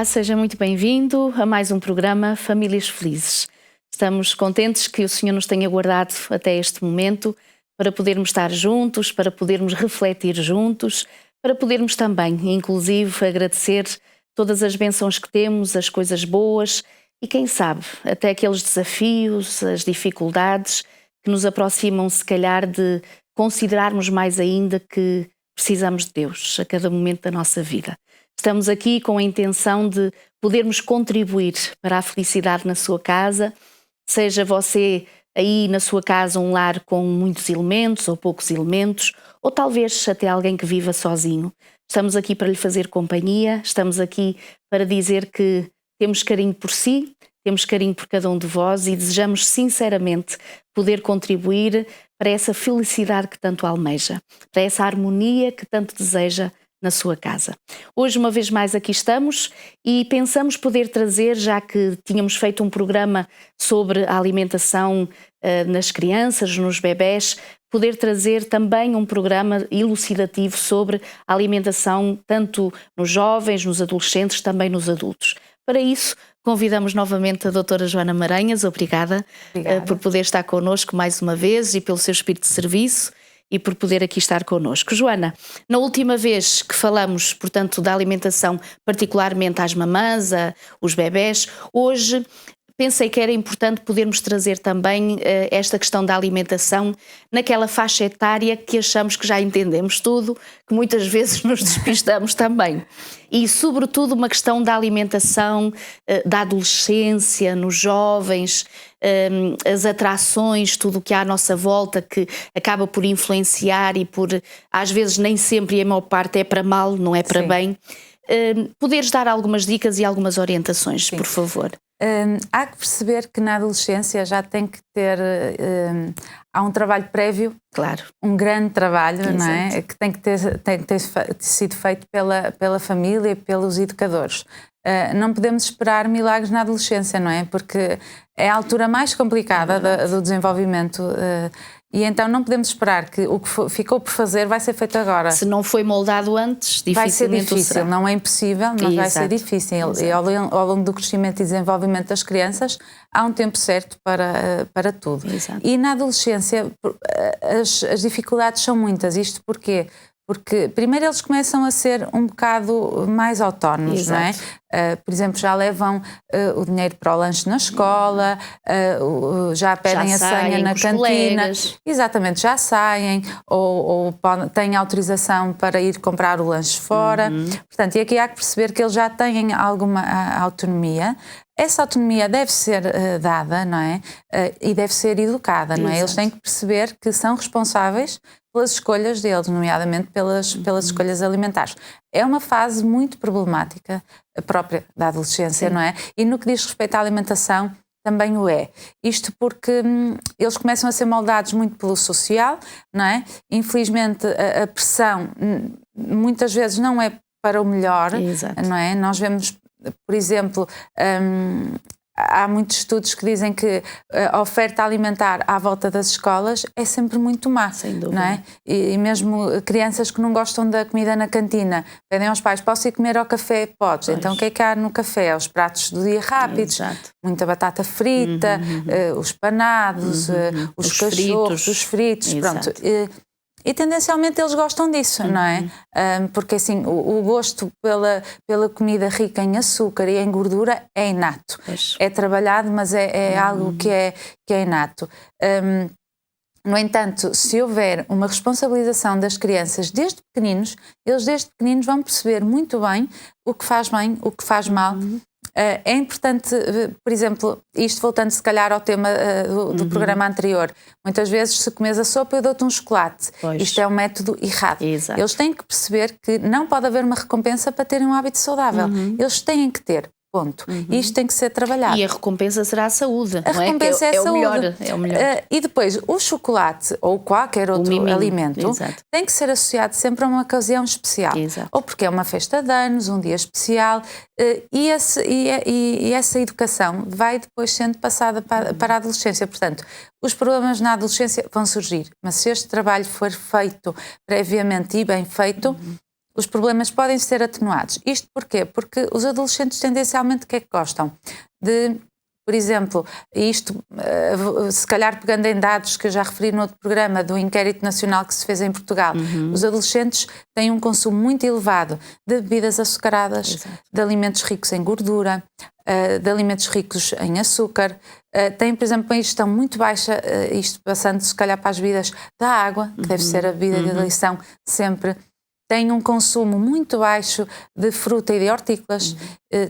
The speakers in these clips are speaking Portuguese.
Olá, seja muito bem-vindo a mais um programa Famílias Felizes. Estamos contentes que o Senhor nos tenha guardado até este momento para podermos estar juntos, para podermos refletir juntos, para podermos também, inclusive, agradecer todas as bênçãos que temos, as coisas boas e, quem sabe, até aqueles desafios, as dificuldades que nos aproximam, se calhar, de considerarmos mais ainda que precisamos de Deus a cada momento da nossa vida. Estamos aqui com a intenção de podermos contribuir para a felicidade na sua casa, seja você aí na sua casa um lar com muitos elementos ou poucos elementos, ou talvez até alguém que viva sozinho. Estamos aqui para lhe fazer companhia, estamos aqui para dizer que temos carinho por si, temos carinho por cada um de vós e desejamos sinceramente poder contribuir para essa felicidade que tanto almeja, para essa harmonia que tanto deseja na sua casa. Hoje, uma vez mais, aqui estamos e pensamos poder trazer, já que tínhamos feito um programa sobre a alimentação nas crianças, nos bebés, poder trazer também um programa elucidativo sobre a alimentação tanto nos jovens, nos adolescentes, também nos adultos. Para isso, convidamos novamente a doutora Joana Maranhas. Obrigada por poder estar connosco mais uma vez e pelo seu espírito de serviço e por poder aqui estar connosco. Joana, na última vez que falamos, portanto, da alimentação, particularmente às mamãs, os bebés, hoje pensei que era importante podermos trazer também esta questão da alimentação naquela faixa etária que achamos que já entendemos tudo, que muitas vezes nos despistamos também. E, sobretudo, uma questão da alimentação, da adolescência, nos jovens, as atrações, tudo o que há à nossa volta que acaba por influenciar e por, às vezes, nem sempre e a maior parte é para mal, não é para bem. Poderes dar algumas dicas e algumas orientações, por favor? Há que perceber que na adolescência já tem que ter, há um trabalho prévio, claro, um grande trabalho, não é? Que tem que ter sido feito pela família e pelos educadores. Não podemos esperar milagres na adolescência, não é? Porque é a altura mais complicada do desenvolvimento e então não podemos esperar que o que ficou por fazer vai ser feito agora. Se não foi moldado antes, dificilmente vai ser difícil, será. não é impossível, mas vai ser difícil. E ao longo do crescimento e desenvolvimento das crianças há um tempo certo para tudo. Exato. E na adolescência as dificuldades são muitas. Isto porquê? Porque primeiro eles começam a ser um bocado mais autónomos, não é? Por exemplo, já levam o dinheiro para o lanche na escola, já pedem a senha na cantina. Colegas. Exatamente, já saem ou têm autorização para ir comprar o lanche fora. Portanto, e aqui há que perceber que eles já têm alguma autonomia. Essa autonomia deve ser dada, não é? E deve ser educada, não é? Eles têm que perceber que são responsáveis pelas escolhas deles, nomeadamente pelas escolhas alimentares. É uma fase muito problemática, própria da adolescência, não é? E no que diz respeito à alimentação, também o é. Isto porque eles começam a ser moldados muito pelo social, não é? Infelizmente a pressão muitas vezes não é para o melhor, não é? Nós vemos, por exemplo, há muitos estudos que dizem que a oferta alimentar à volta das escolas é sempre muito má, sem dúvida, não é? E mesmo crianças que não gostam da comida na cantina pedem aos pais: posso ir comer ao café? Podes. Então o que é que há no café? Os pratos do dia rápidos, muita batata frita, os panados, os cachorros, os fritos, pronto. E tendencialmente eles gostam disso, não é? Porque assim, o gosto pela comida rica em açúcar e em gordura é inato. É trabalhado, mas é algo que é inato. No entanto, se houver uma responsabilização das crianças desde pequeninos, eles desde pequeninos vão perceber muito bem o que faz bem, o que faz mal. É importante, por exemplo, isto voltando se calhar ao tema do programa anterior, muitas vezes se comes a sopa eu dou-te um chocolate. Isto é um método errado. Eles têm que perceber que não pode haver uma recompensa para terem um hábito saudável. Eles têm que ter. Ponto. E isto tem que ser trabalhado. E a recompensa será a saúde. A recompensa é a saúde. É o melhor. E depois, o chocolate ou qualquer outro alimento tem que ser associado sempre a uma ocasião especial. Ou porque é uma festa de anos, um dia especial. E essa educação vai depois sendo passada para a adolescência. Portanto, os problemas na adolescência vão surgir. Mas se este trabalho for feito previamente e bem feito, os problemas podem ser atenuados. Isto porquê? Porque os adolescentes tendencialmente o que é que gostam? De, por exemplo, isto, se calhar pegando em dados que eu já referi no outro programa do inquérito nacional que se fez em Portugal, os adolescentes têm um consumo muito elevado de bebidas açucaradas, Exato. de alimentos ricos em gordura, de alimentos ricos em açúcar, têm, por exemplo, uma ingestão muito baixa, isto passando se calhar para as bebidas da água, que deve ser a bebida de eleição sempre. Têm um consumo muito baixo de fruta e de hortícolas.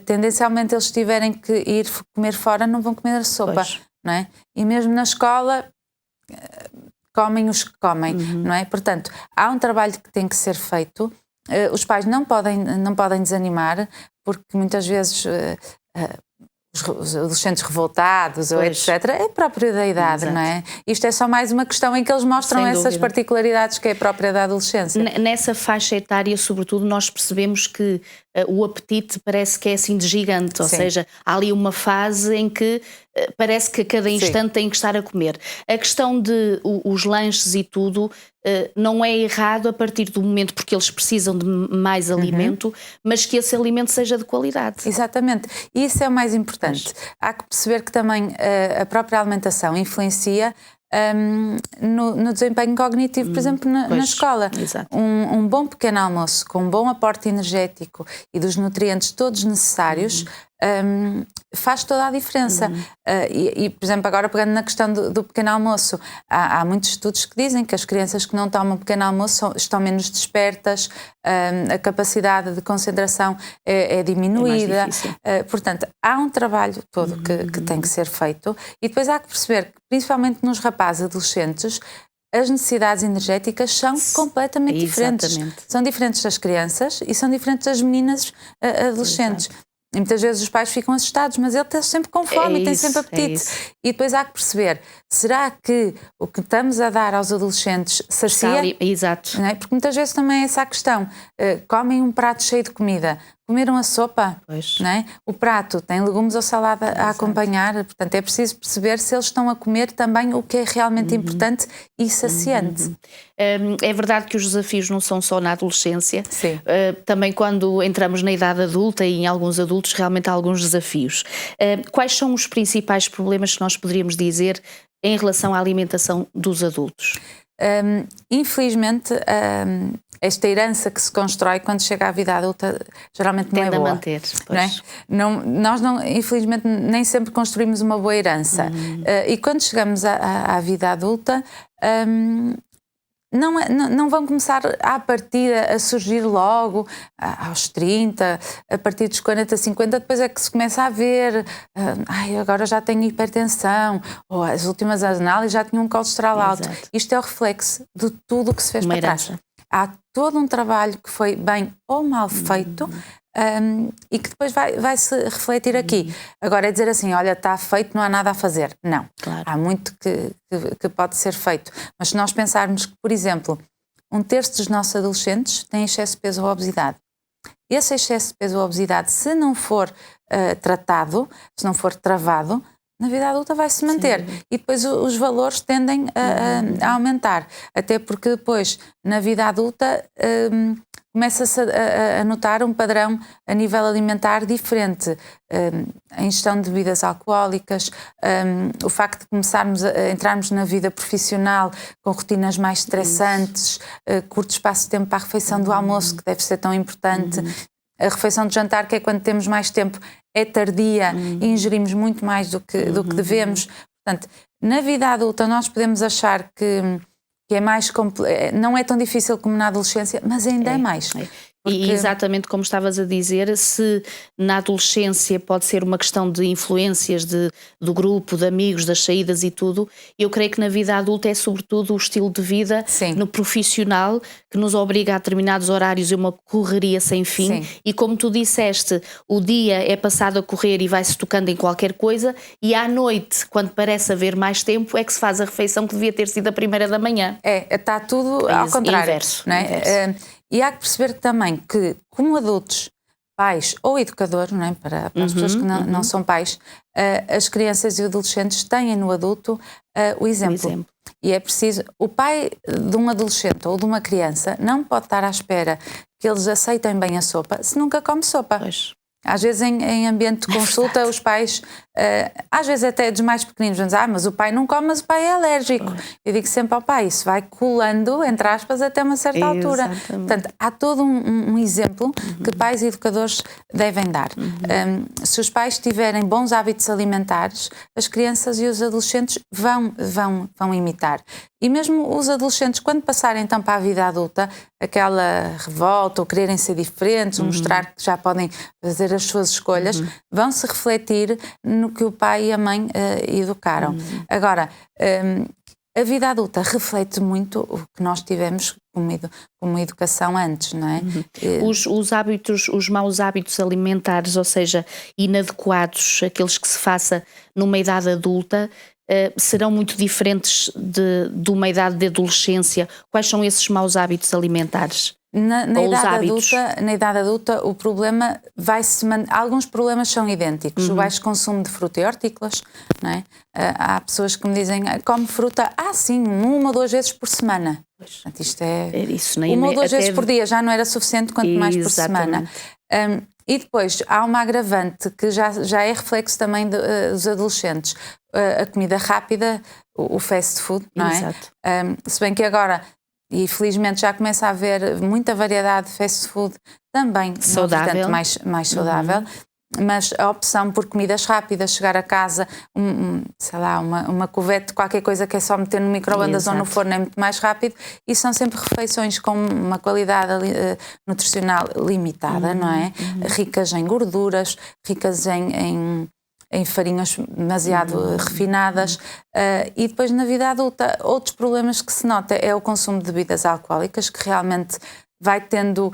Tendencialmente, eles tiverem que ir comer fora, não vão comer a sopa, não é? E mesmo na escola, comem os que comem, não é? Portanto, há um trabalho que tem que ser feito. Os pais não podem desanimar, porque muitas vezes os adolescentes revoltados ou etc. é próprio da idade, não é? Isto é só mais uma questão em que eles mostram essas particularidades que é própria da adolescência. Nessa faixa etária, sobretudo, nós percebemos que o apetite parece que é assim de gigante, ou seja, há ali uma fase em que parece que a cada instante tem que estar a comer. A questão de os lanches e tudo não é errado a partir do momento, porque eles precisam de mais alimento, mas que esse alimento seja de qualidade. Exatamente, e isso é o mais importante. Há que perceber que também a própria alimentação influencia no desempenho cognitivo, por exemplo, na escola. Um bom pequeno almoço com um bom aporte energético e dos nutrientes todos necessários faz toda a diferença. E, por exemplo, agora pegando na questão do pequeno almoço, há muitos estudos que dizem que as crianças que não tomam pequeno almoço estão menos despertas, a capacidade de concentração é diminuída. Portanto, há um trabalho todo que tem que ser feito, e depois há que perceber que, principalmente nos rapazes adolescentes, as necessidades energéticas são completamente diferentes. São diferentes das crianças e são diferentes das meninas adolescentes. E muitas vezes os pais ficam assustados, mas ele está sempre com fome, tem sempre apetite. E depois há que perceber, será que o que estamos a dar aos adolescentes sacia? Exato. Não é? Porque muitas vezes também é essa a questão. Comem um prato cheio de comida, comeram a sopa, não é? O prato tem legumes ou salada a acompanhar, portanto é preciso perceber se eles estão a comer também o que é realmente importante e saciante. É verdade que os desafios não são só na adolescência, também quando entramos na idade adulta e em alguns adultos realmente há alguns desafios. Quais são os principais problemas que nós poderíamos dizer em relação à alimentação dos adultos? Infelizmente, esta herança que se constrói quando chega à vida adulta geralmente não é boa. A manter, nós infelizmente nem sempre construímos uma boa herança. E quando chegamos à vida adulta, não vão começar à partida a surgir logo aos 30, a partir dos 40, 50, depois é que se começa a ver, agora já tenho hipertensão, ou as últimas análises já tinham um colesterol alto. Isto é o reflexo de tudo o que se fez para trás. Há todo um trabalho que foi bem ou mal feito, e que depois vai se refletir aqui. Agora é dizer assim, olha, está feito, não há nada a fazer. Não, há muito que pode ser feito. Mas se nós pensarmos que, por exemplo, 1/3 dos nossos adolescentes têm excesso de peso ou obesidade. Esse excesso de peso ou obesidade, se não for tratado, se não for travado, na vida adulta vai se manter. E depois os valores tendem a aumentar. Até porque depois, na vida adulta, começa-se a notar um padrão a nível alimentar diferente. A ingestão de bebidas alcoólicas, o facto de começarmos a entrarmos na vida profissional com rotinas mais estressantes, curto espaço de tempo para a refeição do almoço, que deve ser tão importante. A refeição de jantar, que é quando temos mais tempo, é tardia e ingerimos muito mais do que devemos. Portanto, na vida adulta nós podemos achar que é mais não é tão difícil como na adolescência, mas ainda é mais. E exatamente como estavas a dizer, se na adolescência pode ser uma questão de influências do grupo, de amigos, das saídas e tudo, eu creio que na vida adulta é sobretudo o estilo de vida no profissional que nos obriga a determinados horários e uma correria sem fim. E como tu disseste, o dia é passado a correr e vai-se tocando em qualquer coisa, e à noite, quando parece haver mais tempo, é que se faz a refeição que devia ter sido a primeira da manhã. Está tudo ao contrário. Inverso. Não é? E há que perceber também que, como adultos, pais ou educadores, não é? Para as pessoas que não são pais, as crianças e adolescentes têm no adulto o exemplo. E é preciso, o pai de um adolescente ou de uma criança não pode estar à espera que eles aceitem bem a sopa se nunca come sopa. Pois. Às vezes em ambiente de consulta os pais, às vezes até dos mais pequeninos, vão dizer, mas o pai não come, mas o pai é alérgico. Eu digo sempre ao pai, isso vai colando, entre aspas, até uma certa altura. Portanto, há todo um exemplo que pais e educadores devem dar. Se os pais tiverem bons hábitos alimentares, as crianças e os adolescentes vão imitar. E mesmo os adolescentes, quando passarem então para a vida adulta, aquela revolta, ou quererem ser diferentes, ou mostrar que já podem fazer as suas escolhas, vão se refletir no que o pai e a mãe educaram. Agora, a vida adulta reflete muito o que nós tivemos como educação antes, não é? Os hábitos, os maus hábitos alimentares, ou seja, inadequados, aqueles que se faça numa idade adulta, serão muito diferentes de uma idade de adolescência. Quais são esses maus hábitos alimentares? Na idade adulta o problema vai-se... Alguns problemas são idênticos. O baixo consumo de fruta e hortícolas, não é? Há pessoas que me dizem, come fruta, sim, 1 ou 2 vezes por semana. Portanto, isto é isso, 1 ou 2 vezes por dia já não era suficiente, quanto mais por semana. E depois há uma agravante que já é reflexo também dos adolescentes. A comida rápida, o fast food, não é? Exato. Se bem que agora, e felizmente já começa a haver muita variedade de fast food também saudável, mais saudável, mas a opção por comidas rápidas, chegar a casa, sei lá, uma cuvete de qualquer coisa que é só meter no micro-ondas ou no forno é muito mais rápido, e são sempre refeições com uma qualidade nutricional limitada, não é? Ricas em gorduras, ricas em farinhas demasiado refinadas, e depois na vida adulta outros problemas que se nota é o consumo de bebidas alcoólicas, que realmente vai tendo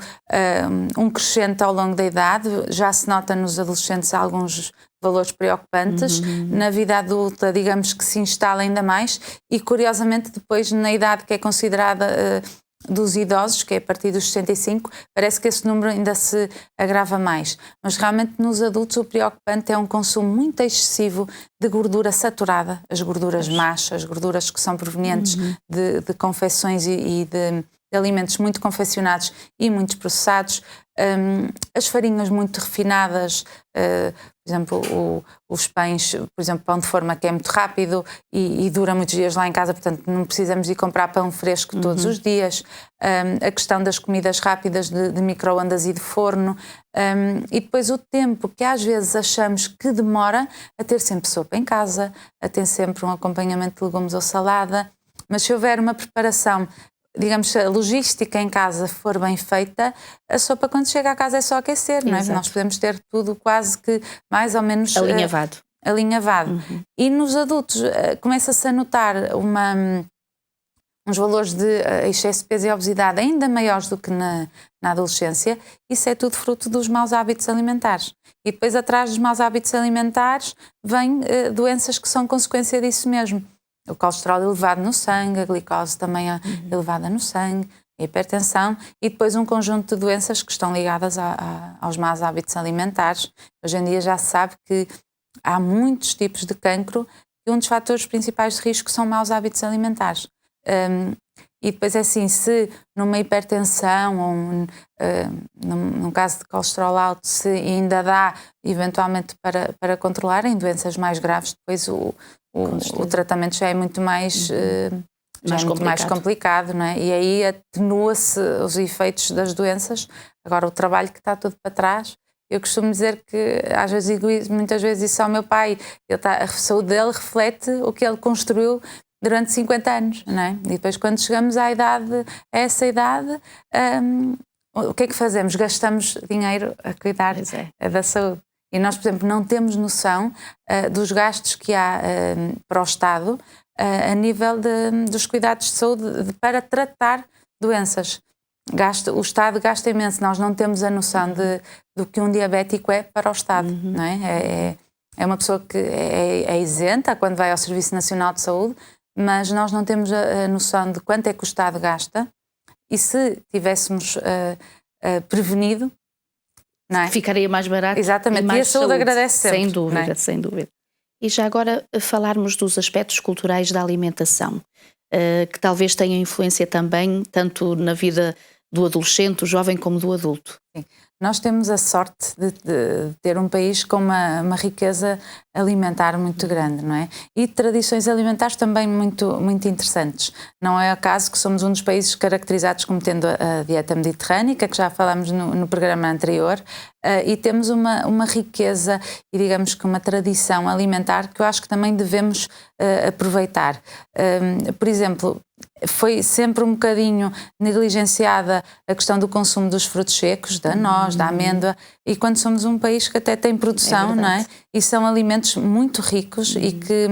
um crescente ao longo da idade. Já se nota nos adolescentes alguns valores preocupantes. Na vida adulta, digamos que se instala ainda mais, e curiosamente depois na idade que é considerada dos idosos, que é a partir dos 65, parece que esse número ainda se agrava mais. Mas realmente nos adultos o preocupante é um consumo muito excessivo de gordura saturada, as gorduras más, as gorduras que são provenientes de confecções e de alimentos muito confeccionados e muito processados, as farinhas muito refinadas, por exemplo, os pães, por exemplo, pão de forma que é muito rápido e dura muitos dias lá em casa, portanto não precisamos ir comprar pão fresco todos os dias, a questão das comidas rápidas de micro-ondas e de forno, e depois o tempo que às vezes achamos que demora a ter sempre sopa em casa, a ter sempre um acompanhamento de legumes ou salada, mas se houver uma preparação, digamos, se a logística em casa for bem feita, a sopa quando chega à casa é só aquecer, não é? Nós podemos ter tudo quase que mais ou menos alinhavado. E nos adultos começa-se a notar uns valores de excesso de peso e obesidade ainda maiores do que na adolescência. Isso é tudo fruto dos maus hábitos alimentares. E depois atrás dos maus hábitos alimentares vêm doenças que são consequência disso mesmo. O colesterol elevado no sangue, a glicose também elevada no sangue, a hipertensão, e depois um conjunto de doenças que estão ligadas aos maus hábitos alimentares. Hoje em dia já se sabe que há muitos tipos de cancro e um dos fatores principais de risco são maus hábitos alimentares. E depois é assim, se numa hipertensão ou num caso de colesterol alto, se ainda dá eventualmente para controlar em doenças mais graves, depois o tratamento já é muito mais complicado, não é? E aí atenua-se os efeitos das doenças. Agora, o trabalho que está tudo para trás, eu costumo dizer que, às vezes digo muitas vezes isso ao meu pai, a saúde dele reflete o que ele construiu durante 50 anos, não é? E depois quando chegamos a essa idade, o que é que fazemos? Gastamos dinheiro a cuidar da saúde. E nós, por exemplo, não temos noção dos gastos que há para o Estado a nível dos cuidados de saúde para tratar doenças. O Estado gasta imenso, nós não temos a noção do que um diabético é para o Estado, não é? É uma pessoa que é isenta quando vai ao Serviço Nacional de Saúde, mas nós não temos a noção de quanto é que o Estado gasta, e se tivéssemos prevenido, não é? Ficaria mais barato. Exatamente, e mais a saúde agradece sempre. Sem dúvida, não é? Sem dúvida. E já agora falarmos dos aspectos culturais da alimentação, que talvez tenham influência também, tanto na vida do adolescente, do jovem como do adulto. Sim. Nós temos a sorte de ter um país com uma riqueza alimentar muito grande, não é? E tradições alimentares também muito, muito interessantes. Não é o caso que somos um dos países caracterizados como tendo a dieta mediterrânica, que já falámos no programa anterior, e temos uma riqueza e digamos que uma tradição alimentar que eu acho que também devemos aproveitar. Por exemplo, foi sempre um bocadinho negligenciada a questão do consumo dos frutos secos, da noz, da amêndoa, e quando somos um país que até tem produção, não é? E são alimentos muito ricos e que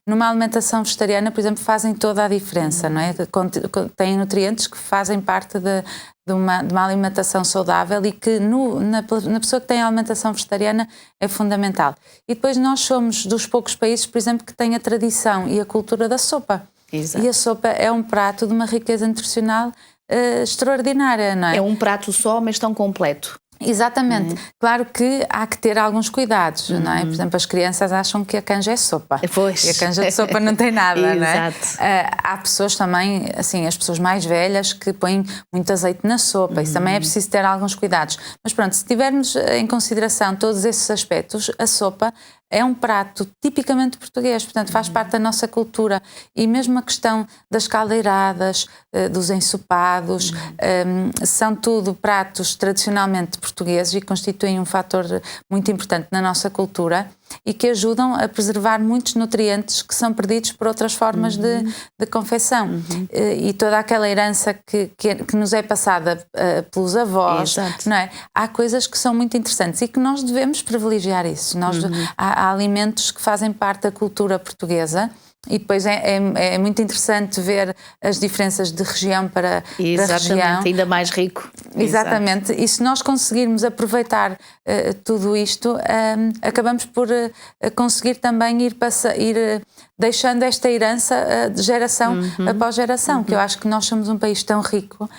numa alimentação vegetariana, por exemplo, fazem toda a diferença, não é? Têm nutrientes que fazem parte de uma alimentação saudável e que na pessoa que tem a alimentação vegetariana é fundamental. E depois nós somos dos poucos países, por exemplo, que têm a tradição e a cultura da sopa. Exato. E a sopa é um prato de uma riqueza nutricional extraordinária, não é? É um prato só, mas tão completo. Exatamente. Claro que há que ter alguns cuidados, não é? Por exemplo, as crianças acham que a canja é sopa. Pois. E a canja de sopa não tem nada, não é? Exato. Há pessoas também, assim, as pessoas mais velhas que põem muito azeite na sopa. Isso também é preciso ter alguns cuidados. Mas pronto, se tivermos em consideração todos esses aspectos, a sopa é um prato tipicamente português, portanto faz parte da nossa cultura. E mesmo a questão das caldeiradas, dos ensopados, são tudo pratos tradicionalmente portugueses e constituem um fator muito importante na nossa cultura e que ajudam a preservar muitos nutrientes que são perdidos por outras formas de confecção. E toda aquela herança que nos é passada pelos avós, não é? Há coisas que são muito interessantes e que nós devemos privilegiar isso. Há alimentos que fazem parte da cultura portuguesa. E depois é muito interessante ver as diferenças de região para região. Ainda mais rico. Exatamente. E se nós conseguirmos aproveitar tudo isto, acabamos por conseguir também ir deixando esta herança de geração após geração, que eu acho que nós somos um país tão rico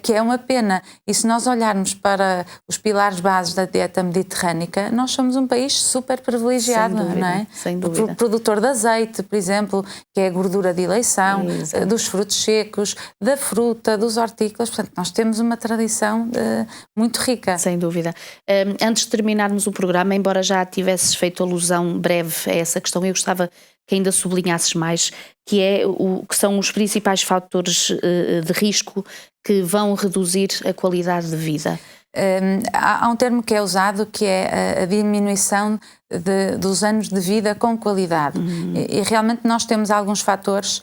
que é uma pena. E se nós olharmos para os pilares bases da dieta mediterrânica, nós somos um país super privilegiado, não é? Sem dúvida. Produtor de azeite, por exemplo, que é a gordura de eleição, dos frutos secos, da fruta, dos hortícolas. Portanto, nós temos uma tradição muito rica. Sem dúvida. Antes de terminarmos o programa, embora já tivesses feito alusão breve a essa questão, eu gostava que ainda sublinhasses mais, que são os principais fatores de risco que vão reduzir a qualidade de vida. Há um termo que é usado que é a diminuição dos anos de vida com qualidade. E realmente nós temos alguns fatores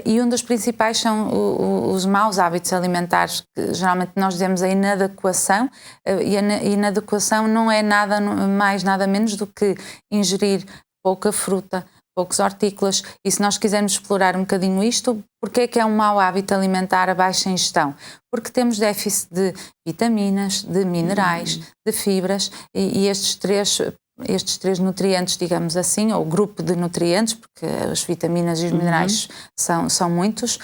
e um dos principais são os maus hábitos alimentares, que geralmente nós dizemos a inadequação, e a inadequação não é nada mais, nada menos do que ingerir pouca fruta, poucos hortícolas, e se nós quisermos explorar um bocadinho isto, porque é que é um mau hábito alimentar a baixa ingestão? Porque temos déficit de vitaminas, de minerais, de fibras, e estes três nutrientes, digamos assim, ou grupo de nutrientes, porque as vitaminas e os minerais são muitos,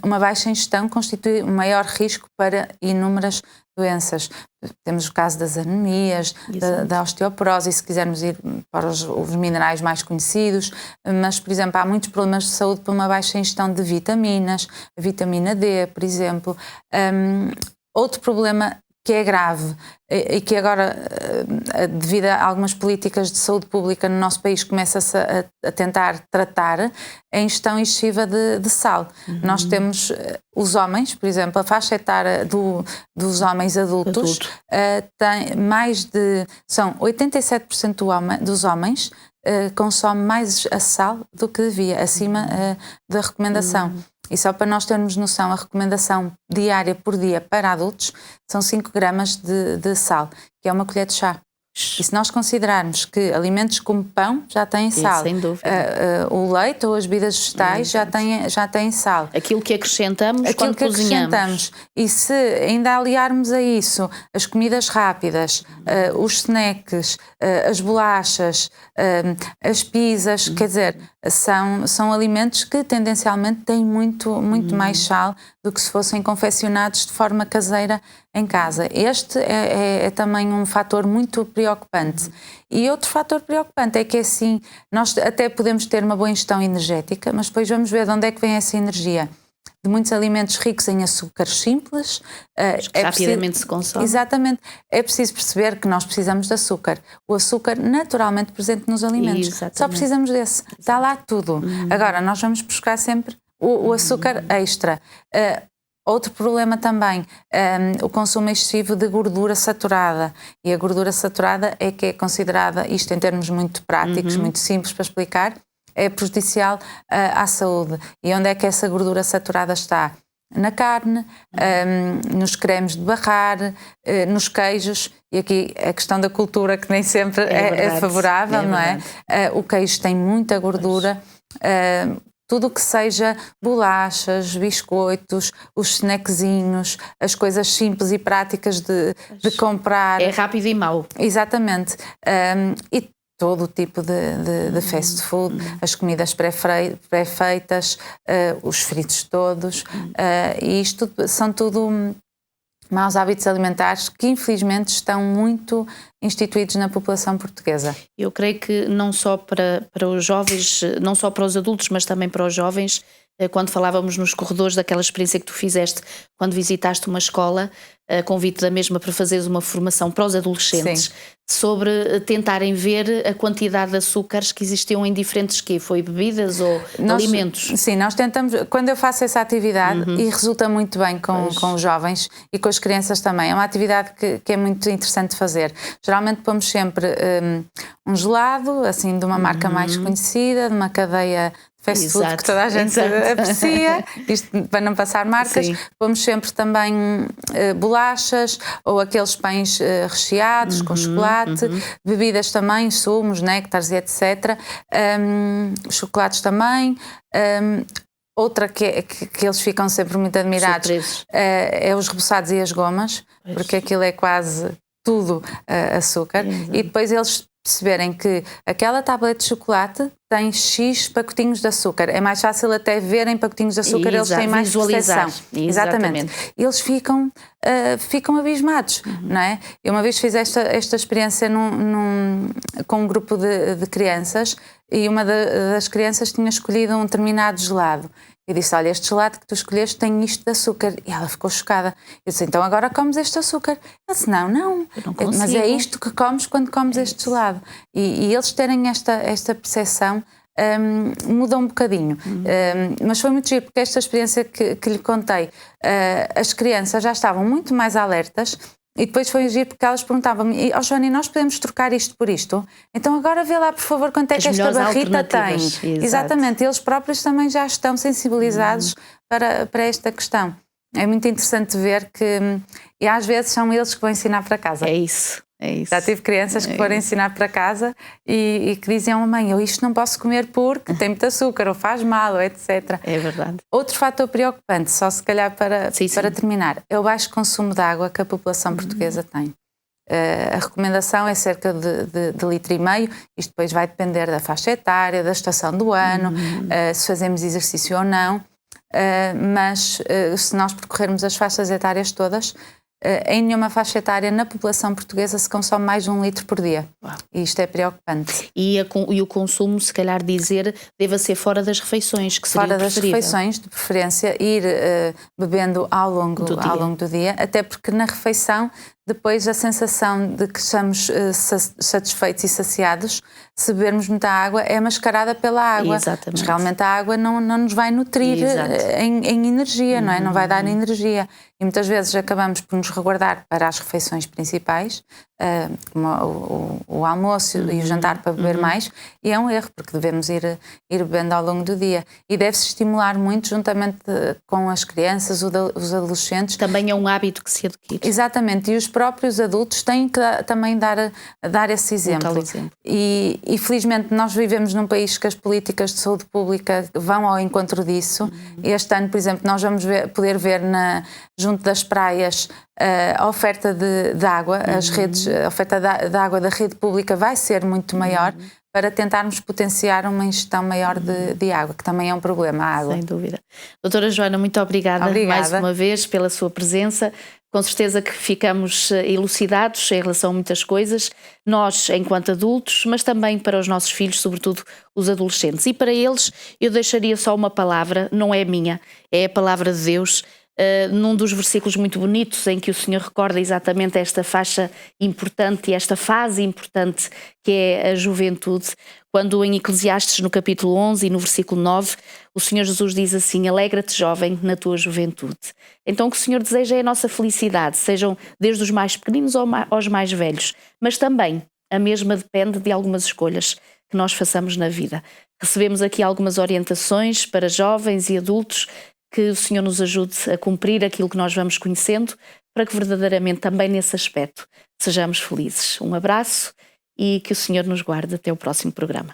uma baixa ingestão constitui um maior risco para inúmeras doenças. Temos o caso das anemias, da osteoporose, e se quisermos ir para os minerais mais conhecidos, mas, por exemplo, há muitos problemas de saúde por uma baixa ingestão de vitaminas, a vitamina D, por exemplo. Outro problema que é grave e que agora, devido a algumas políticas de saúde pública no nosso país, começa-se a tentar tratar, é a ingestão excessiva de sal. Nós temos os homens, por exemplo, a faixa etária dos homens adultos tem são 87% dos homens consome mais a sal do que devia, acima da recomendação. E só para nós termos noção, a recomendação diária por dia para adultos são 5 gramas de sal, que é uma colher de chá. E se nós considerarmos que alimentos como pão já têm sal, sem dúvida. O leite ou as bebidas vegetais já têm sal. Aquilo que acrescentamos quando cozinhamos. E se ainda aliarmos a isso as comidas rápidas, os snacks, as bolachas, as pizzas, quer dizer, são alimentos que tendencialmente têm muito mais sal do que se fossem confeccionados de forma caseira em casa. Este é também um fator muito preocupante. E outro fator preocupante é que, assim, nós até podemos ter uma boa ingestão energética, mas depois vamos ver de onde é que vem essa energia. de muitos alimentos ricos em açúcares simples. Rapidamente se consome. Exatamente. É preciso perceber que nós precisamos de açúcar. O açúcar naturalmente presente nos alimentos. Exatamente. Só precisamos desse. Está lá tudo. Agora, nós vamos buscar sempre o açúcar extra. Outro problema também, o consumo excessivo de gordura saturada. E a gordura saturada é que é considerada, isto em termos muito práticos, muito simples para explicar, é prejudicial à saúde. E onde é que essa gordura saturada está? Na carne, nos cremes de barrar, nos queijos. E aqui a questão da cultura, que nem sempre é favorável, não é? O queijo tem muita gordura. Tudo o que seja bolachas, biscoitos, os snackzinhos, as coisas simples e práticas de comprar. É rápido e mau. Exatamente. E todo o tipo de fast food, as comidas pré-feitas, os fritos todos. E isto são tudo maus hábitos alimentares que infelizmente estão muito instituídos na população portuguesa. Eu creio que não só para os jovens, não só para os adultos, mas também para os jovens, quando falávamos nos corredores daquela experiência que tu fizeste quando visitaste uma escola, convite da mesma para fazeres uma formação para os adolescentes. Sim. Sobre tentarem ver a quantidade de açúcares que existiam em diferentes foi bebidas ou alimentos. Sim, nós tentamos, quando eu faço essa atividade, e resulta muito bem com os jovens e com as crianças também, é uma atividade que é muito interessante de fazer. Geralmente pomos sempre um gelado, assim, de uma marca mais conhecida, de uma cadeia fast food que toda a gente aprecia, isto para não passar marcas. Sim. Pomos sempre também bolachas ou aqueles pães recheados com chocolate, bebidas também, sumos, néctares e etc. Chocolates também. Outra que eles ficam sempre muito admirados é os reboçados e as gomas, porque aquilo é quase tudo açúcar. E depois eles perceberem que aquela tableta de chocolate tem X pacotinhos de açúcar. É mais fácil até verem pacotinhos de açúcar, eles têm mais percepção. Exatamente. Eles ficam abismados, não é? Eu uma vez fiz esta experiência com um grupo de crianças e uma das crianças tinha escolhido um determinado gelado. Eu disse, olha, este gelado que tu escolheste tem isto de açúcar. E ela ficou chocada. Eu disse, então agora comes este açúcar. Ela disse, não. Mas é isto que comes quando comes este gelado. E eles terem esta percepção muda um bocadinho. Mas foi muito giro, porque esta experiência que lhe contei, as crianças já estavam muito mais alertas. E depois foi giro porque elas perguntavam-me, Joana, nós podemos trocar isto por isto? Então agora vê lá, por favor, quanto é que esta barrita tem. Exato. Exatamente, eles próprios também já estão sensibilizados para esta questão. É muito interessante ver que, e às vezes são eles que vão ensinar para casa. É isso. Já tive crianças que foram ensinar para casa e que diziam, mãe, eu isto não posso comer porque tem muito açúcar, ou faz mal, ou etc. É verdade. Outro fator preocupante, só se calhar para terminar, é o baixo consumo de água que a população portuguesa tem. A recomendação é cerca de litro e meio, isto depois vai depender da faixa etária, da estação do ano, se fazemos exercício ou não, mas se nós percorrermos as faixas etárias todas, em nenhuma faixa etária na população portuguesa se consome mais de 1 litro por dia. Uau. E isto é preocupante. E o consumo, se calhar dizer, deve ser fora das refeições, que seria fora das refeições, de preferência, ir bebendo ao longo do dia, até porque na refeição depois a sensação de que estamos satisfeitos e saciados, se bebermos muita água, é mascarada pela água. Exatamente. Mas realmente a água não nos vai nutrir em energia, não é? Não vai dar energia. E muitas vezes acabamos por nos resguardar para as refeições principais, como o almoço e o jantar para beber mais, e é um erro, porque devemos ir bebendo ao longo do dia. E deve-se estimular muito, juntamente com as crianças, os adolescentes. Também é um hábito que se adquire. Exatamente, e os próprios adultos têm que também dar esse exemplo. E felizmente nós vivemos num país que as políticas de saúde pública vão ao encontro disso. Este ano, por exemplo, nós vamos poder ver junto das praias a oferta de água, a oferta de água da rede pública vai ser muito maior para tentarmos potenciar uma ingestão maior de água, que também é um problema, a água. Sem dúvida. Doutora Joana, muito obrigada mais uma vez pela sua presença, Com certeza que ficamos elucidados em relação a muitas coisas, nós enquanto adultos, mas também para os nossos filhos, sobretudo os adolescentes. E para eles eu deixaria só uma palavra, não é minha, é a palavra de Deus, num dos versículos muito bonitos em que o Senhor recorda exatamente esta faixa importante e esta fase importante que é a juventude, quando em Eclesiastes no capítulo 11 e no versículo 9 o Senhor Jesus diz assim: alegra-te jovem na tua juventude. Então o que o Senhor deseja é a nossa felicidade, sejam desde os mais pequeninos aos mais velhos, mas também a mesma depende de algumas escolhas que nós façamos na vida. Recebemos aqui algumas orientações para jovens e adultos, que o Senhor nos ajude a cumprir aquilo que nós vamos conhecendo, para que verdadeiramente também nesse aspecto sejamos felizes. Um abraço e que o Senhor nos guarde até o próximo programa.